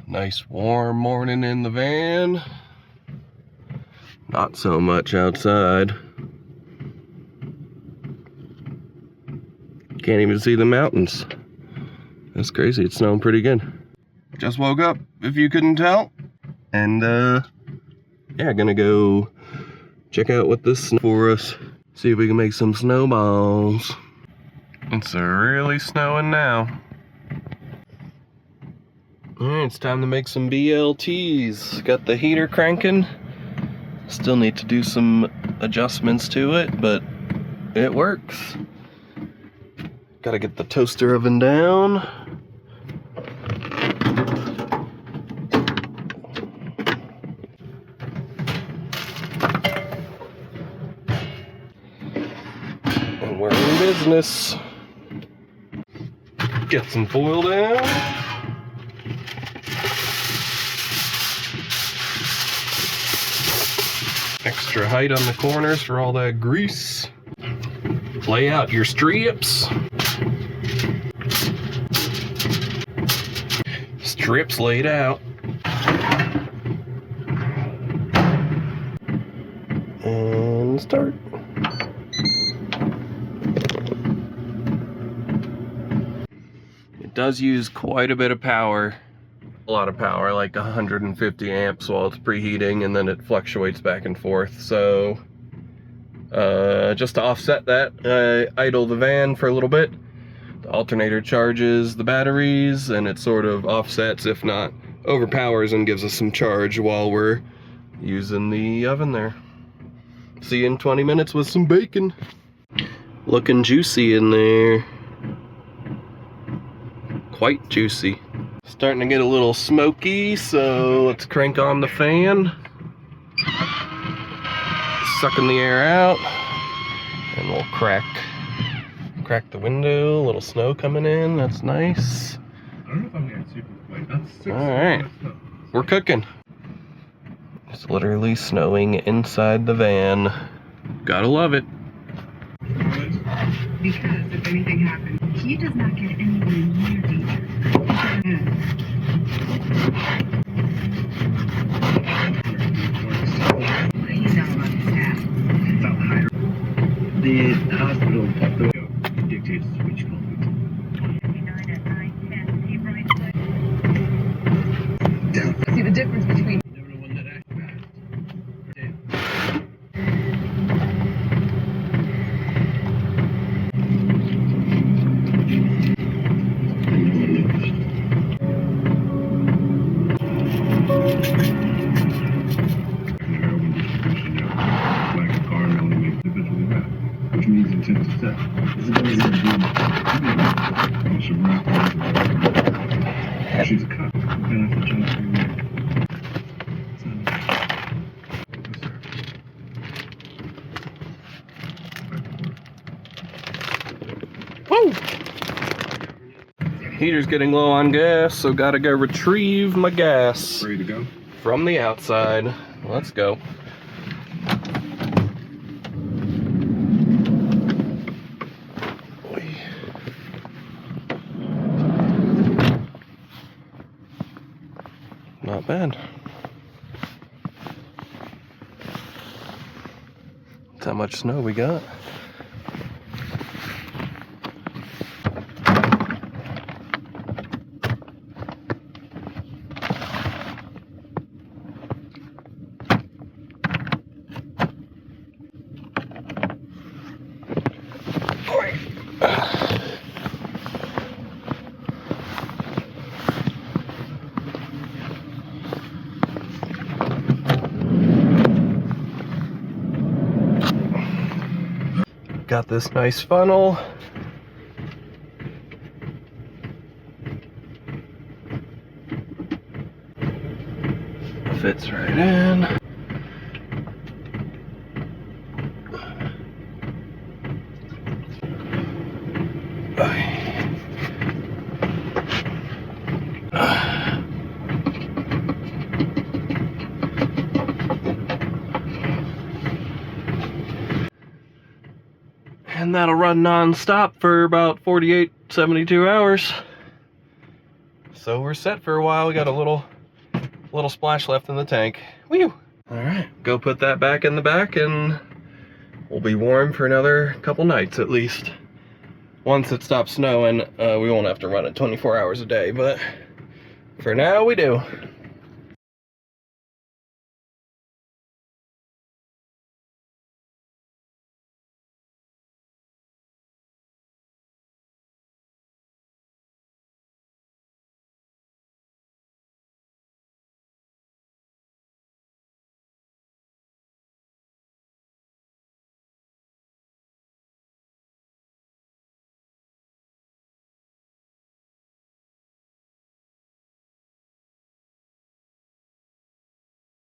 Nice warm morning in the van. Not so much outside. Can't even see the mountains. That's crazy, it's snowing pretty good. Just woke up, if you couldn't tell. And yeah, gonna go check out what this is for us. See if we can make some snowballs. It's really snowing now. Alright, it's time to make some BLTs. Got the heater cranking. Still need to do some adjustments to it, but it works. Gotta get the toaster oven down. And we're in business. Get some foil down. Extra height on the corners for all that grease. Lay out your strips. Strips laid out. And start. It does use quite a bit of power. A lot of power, like 150 amps while it's preheating, and then it fluctuates back and forth. So just to offset that, I idle the van for a little bit. The alternator charges the batteries, and it sort of offsets, if not overpowers, and gives us some charge while we're using the oven there. See you in 20 minutes with some bacon. Looking juicy in there. Quite juicy. Starting to get a little smoky, so let's crank on the fan. Sucking the air out. And we'll crack the window. A little snow coming in, that's nice. I don't know if I'm getting super quick. That's alright, we're cooking. It's literally snowing inside the van. Gotta love it. Because if anything happens, he does not get anywhere near danger. He's not allowed to staff. The hospital dictates which company. 29 at 9:10. See right foot. See the difference between. Never know when that acts fast. Which means intent to step. She's a cop. Woo! Heater's getting low on gas, so gotta go retrieve my gas. Ready to go? From the outside. Let's go. Not bad. That's how much snow we got. Got this nice funnel. Fits right in. And that'll run non-stop for about 48, 72 hours. So we're set for a while. We got a little little splash left in the tank. Whew! All right, go put that back in the back and we'll be warm for another couple nights at least. Once it stops snowing, we won't have to run it 24 hours a day, but for now we do.